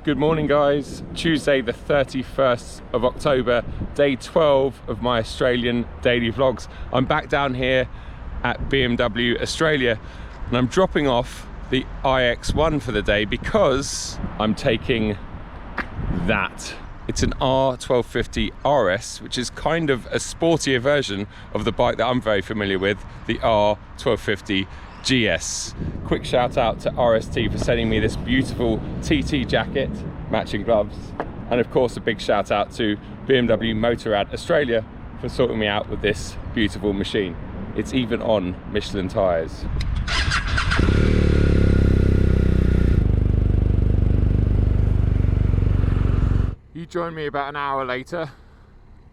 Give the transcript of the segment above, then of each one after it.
Good morning guys, Tuesday the 31st of October, day 12 of my Australian daily vlogs. I'm back down here at BMW Australia and I'm dropping off the iX1 for the day because I'm taking that. It's an R1250 RS, which is kind of a sportier version of the bike that I'm very familiar with, the R1250 GS. Quick shout out to RST for sending me this beautiful TT jacket, matching gloves, and of course a big shout out to BMW Motorrad Australia for sorting me out with this beautiful machine. It's even on Michelin tyres. You joined me about an hour later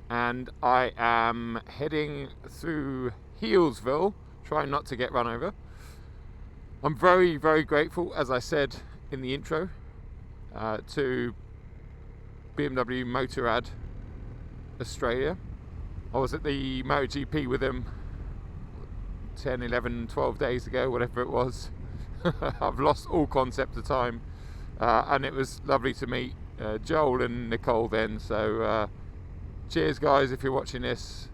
and I am heading through Healesville, trying not to get run over. I'm very, very grateful, as I said in the intro, to BMW Motorrad Australia. I was at the MotoGP with them 10, 11, 12 days ago, whatever it was. I've lost all concept of time, and it was lovely to meet Joel and Nicole then, so cheers guys if you're watching this,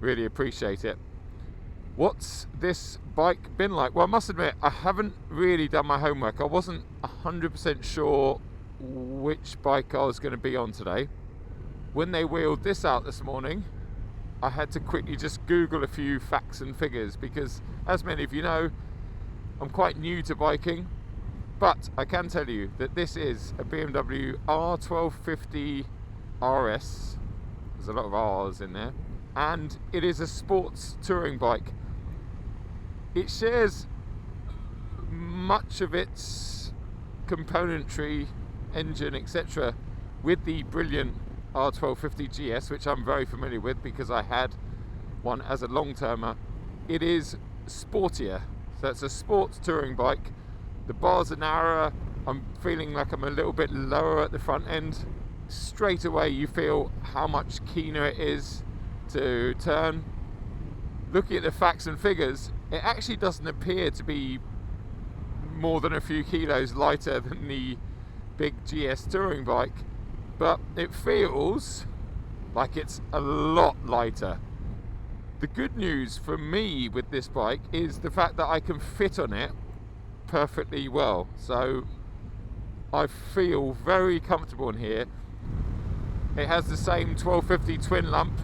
really appreciate it. What's this bike been like? Well, I must admit I haven't really done my homework. I wasn't 100% sure which bike I was going to be on today. When they wheeled this out this morning, I had to quickly just Google a few facts and figures because, as many of you know, I'm quite new to biking. But I can tell you that this is a BMW R1250 RS. There's a lot of R's in there. And it is a sports touring bike. It shares much of its componentry, engine, etc. with the brilliant R1250 GS, which I'm very familiar with because I had one as a long-termer. It is sportier. So it's a sports touring bike. The bars are narrower, I'm feeling like I'm a little bit lower at the front end. Straight away you feel how much keener it is to turn. Looking at the facts and figures, it actually doesn't appear to be more than a few kilos lighter than the big GS touring bike, but it feels like it's a lot lighter. The good news for me with this bike is the fact that I can fit on it perfectly well, so I feel very comfortable in here. It has the same 1250 twin lump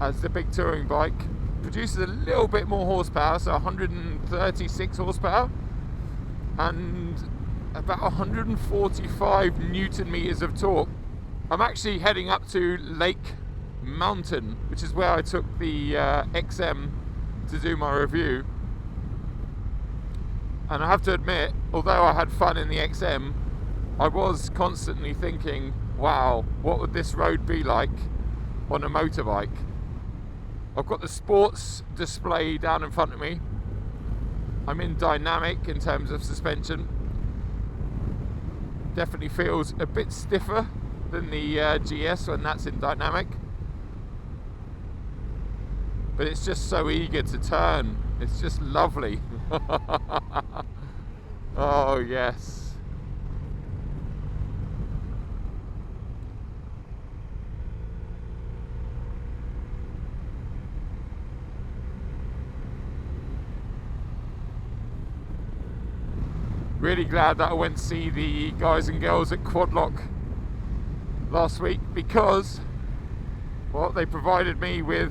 as the big touring bike, produces a little bit more horsepower, so 136 horsepower and about 145 newton meters of torque. I'm actually heading up to Lake Mountain, which is where I took the XM to do my review. And I have to admit, although I had fun in the XM, I was constantly thinking, wow, what would this road be like on a motorbike? I've got the sports display down in front of me. I'm in dynamic in terms of suspension. Definitely feels a bit stiffer than the GS when that's in dynamic. But it's just so eager to turn. It's just lovely. Oh yes. Really glad that I went to see the guys and girls at Quadlock last week because, well, they provided me with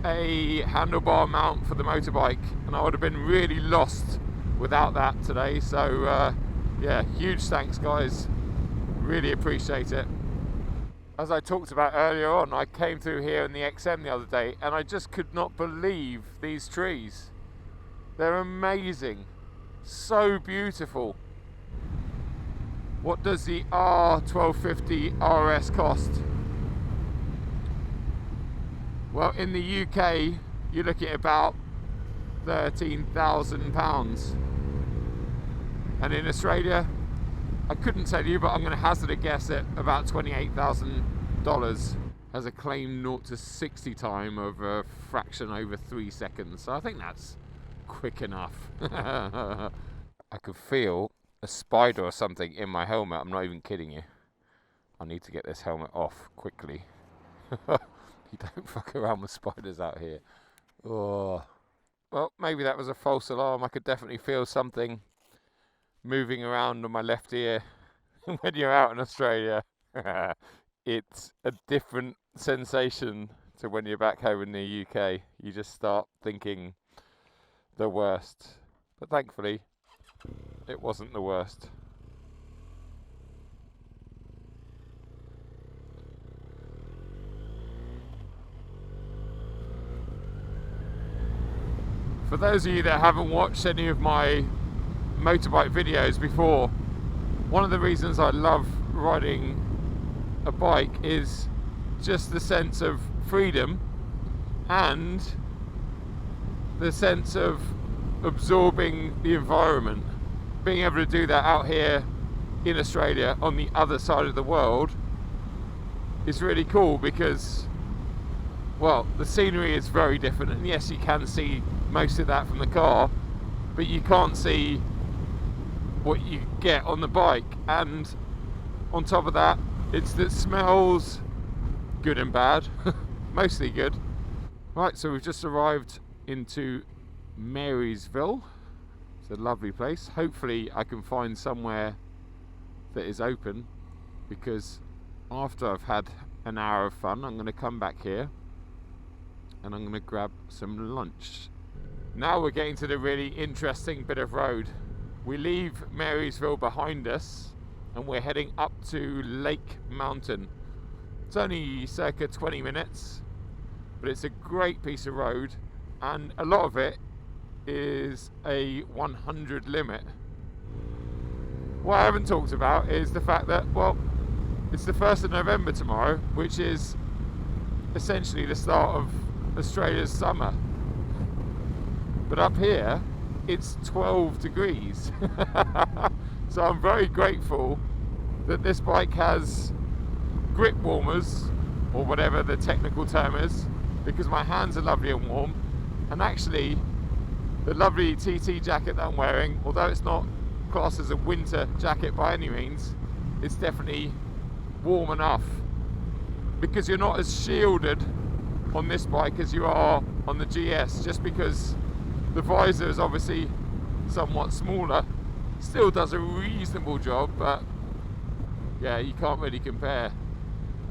a handlebar mount for the motorbike and I would have been really lost without that today. So yeah, huge thanks guys, really appreciate it. As I talked about earlier on, I came through here in the XM the other day and I just could not believe these trees. They're amazing, so beautiful. What does the R1250 RS cost? Well, in the UK, you're looking at about £13,000. And in Australia, I couldn't tell you, but I'm going to hazard a guess at about $28,000. Has a claim 0 to 60 time of a fraction over 3 seconds. So I think that's quick enough. I could feel a spider or something in my helmet. I'm not even kidding you. I need to get this helmet off quickly. You don't fuck around with spiders out here. Oh. Well, maybe that was a false alarm. I could definitely feel something moving around on my left ear when you're out in Australia. It's a different sensation to when you're back home in the UK. You just start thinking the worst. But thankfully, it wasn't the worst. For those of you that haven't watched any of my motorbike videos before, one of the reasons I love riding a bike is just the sense of freedom and the sense of absorbing the environment. Being able to do that out here in Australia on the other side of the world is really cool because, well, the scenery is very different, and yes, you can see most of that from the car, but you can't see what you get on the bike. And on top of that, it's the smells, good and bad, mostly good. Right, so we've just arrived into Marysville. It's a lovely place. Hopefully I can find somewhere that is open, because after I've had an hour of fun, I'm going to come back here and I'm going to grab some lunch. Now we're getting to the really interesting bit of road. We leave Marysville behind us and we're heading up to Lake Mountain. It's only circa 20 minutes, but it's a great piece of road, and a lot of it is a 100 limit. What I haven't talked about is the fact that, well, it's the 1st of November tomorrow, which is essentially the start of Australia's summer. But up here, it's 12 degrees. So I'm very grateful that this bike has grip warmers, or whatever the technical term is, because my hands are lovely and warm. And actually, the lovely TT jacket that I'm wearing, although it's not classed as a winter jacket by any means, it's definitely warm enough, because you're not as shielded on this bike as you are on the GS, just because the visor is obviously somewhat smaller. Still does a reasonable job, but yeah, you can't really compare.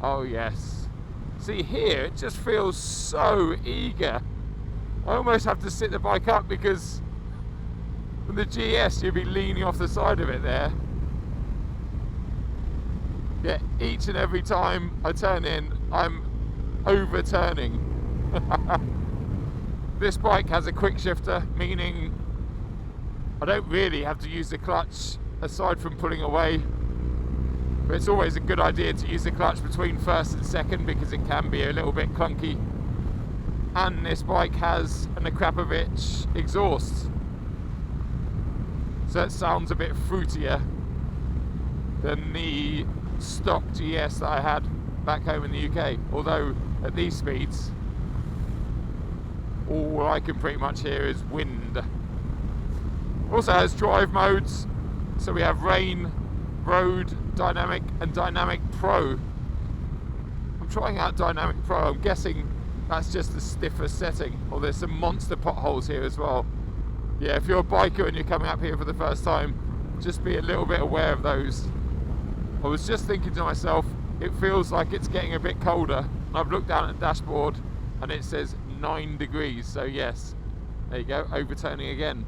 Oh yes, see here it just feels so eager. I almost have to sit the bike up, because with the GS you'd be leaning off the side of it there. Yeah, each and every time I turn in, I'm overturning. This bike has a quick shifter, meaning I don't really have to use the clutch aside from pulling away. But it's always a good idea to use the clutch between first and second, because it can be a little bit clunky. And this bike has an Akrapovic exhaust, so it sounds a bit fruitier than the stock GS that I had back home in the UK. Although at these speeds, all I can pretty much hear is wind. Also has drive modes, so we have rain, road, dynamic and dynamic pro. I'm trying out dynamic pro. I'm guessing that's just the stiffer setting. Or there's some monster potholes here as well. Yeah, if you're a biker and you're coming up here for the first time, just be a little bit aware of those. I was just thinking to myself, it feels like it's getting a bit colder. I've looked down at the dashboard and it says 9 degrees, so yes, there you go, overturning again.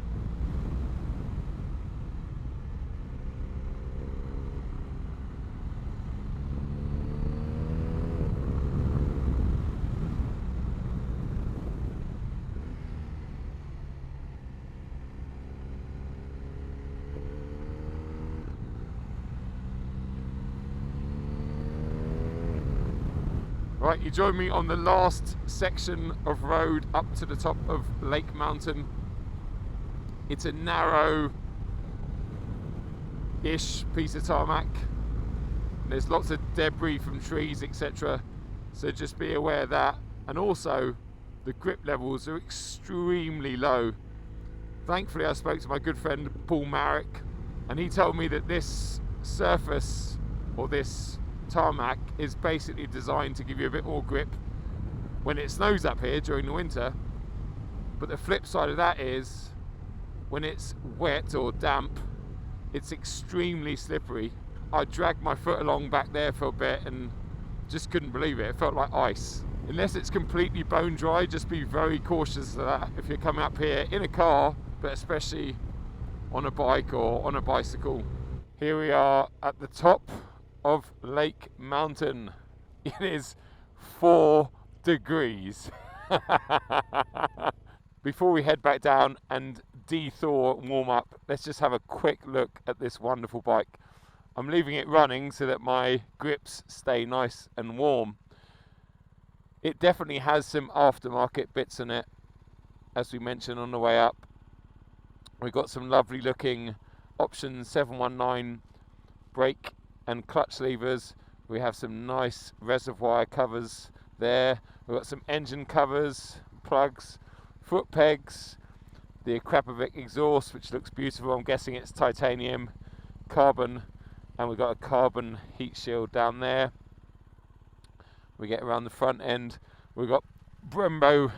Right, you join me on the last section of road up to the top of Lake Mountain. It's a narrow-ish piece of tarmac. There's lots of debris from trees, etc. So just be aware of that. And also, the grip levels are extremely low. Thankfully, I spoke to my good friend Paul Marrick, And he told me that this surface, or this tarmac, is basically designed to give you a bit more grip when it snows up here during the winter. But the flip side of that is, when it's wet or damp, it's extremely slippery. I dragged my foot along back there for a bit and just couldn't believe it. It felt like ice. Unless it's completely bone dry, just be very cautious of that if you're coming up here in a car, but especially on a bike or on a bicycle. Here we are at the top of Lake Mountain. It is 4 degrees. Before we head back down and de-thaw and warm up, let's just have a quick look at this wonderful bike. I'm leaving it running so that my grips stay nice and warm. It definitely has some aftermarket bits in it, as we mentioned on the way up. We've got some lovely looking options, 719 brake and clutch levers. We have some nice reservoir covers there. We've got some engine covers, plugs, foot pegs, the Akrapovic exhaust, which looks beautiful. I'm guessing it's titanium, carbon, and we've got a carbon heat shield down there. We get around the front end. We've got Brembo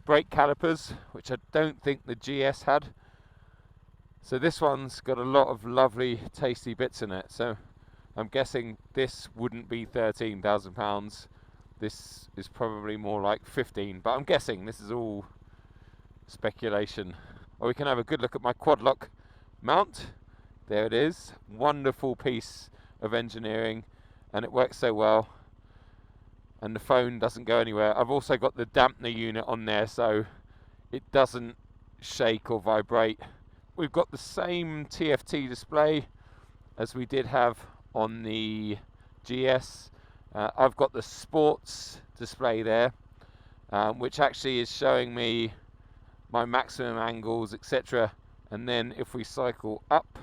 brake calipers, which I don't think the GS had. So this one's got a lot of lovely, tasty bits in it. So I'm guessing this wouldn't be £13,000. This is probably more like 15, but I'm guessing. This is all speculation. Or we can have a good look at my quad lock mount. There it is. Wonderful piece of engineering, and it works so well. And the phone doesn't go anywhere. I've also got the dampener unit on there, so it doesn't shake or vibrate. We've got the same TFT display as we did have on the GS. I've got the sports display there, which actually is showing me my maximum angles, etc. And then if we cycle up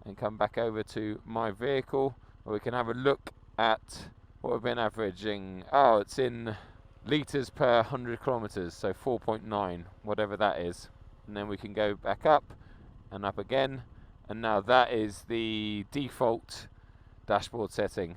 and come back over to my vehicle, we can have a look at what we've been averaging. Oh, it's in litres per 100 kilometres, so 4.9, whatever that is. And then we can go back up and up again, and now that is the default dashboard setting.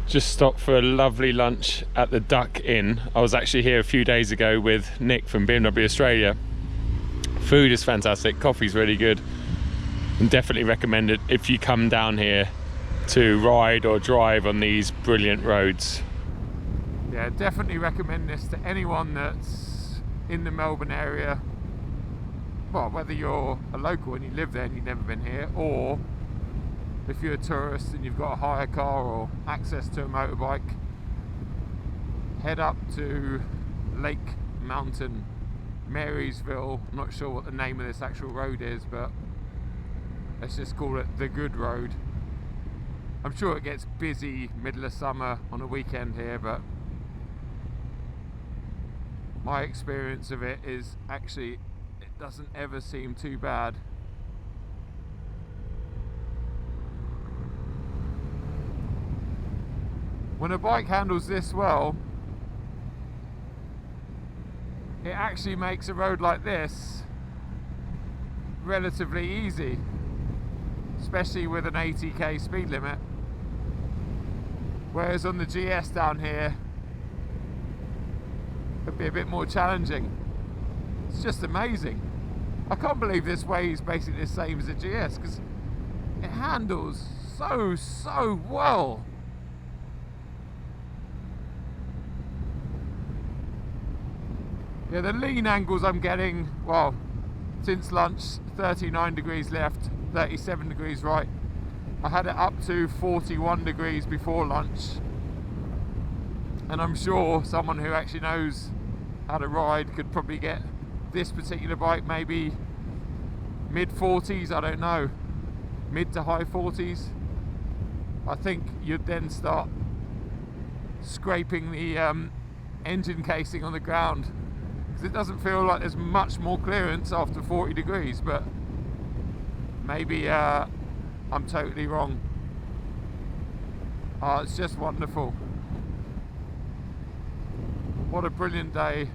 Just stopped for a lovely lunch at the Duck Inn. I was actually here a few days ago with Nick from BMW Australia. Food is fantastic, coffee's really good, and definitely recommend it if you come down here to ride or drive on these brilliant roads. Yeah, definitely recommend this to anyone that's in the Melbourne area. Well, whether you're a local and you live there and you've never been here, or if you're a tourist and you've got a hire car or access to a motorbike, head up to Lake Mountain, Marysville. I'm not sure what the name of this actual road is, but let's just call it the Good Road. I'm sure it gets busy middle of summer on a weekend here, but my experience of it is actually it doesn't ever seem too bad. When a bike handles this well, it actually makes a road like this relatively easy, especially with an 80k speed limit. Whereas on the GS down here, it'd be a bit more challenging. It's just amazing. I can't believe this weighs basically the same as the GS, because it handles so well. Yeah, the lean angles I'm getting, well, since lunch, 39 degrees left, 37 degrees right. I had it up to 41 degrees before lunch. And I'm sure someone who actually knows how to ride could probably get this particular bike maybe mid 40s, I don't know, mid to high 40s, I think you'd then start scraping the engine casing on the ground, because it doesn't feel like there's much more clearance after 40 degrees, but maybe I'm totally wrong. Oh, it's just wonderful. What a brilliant day.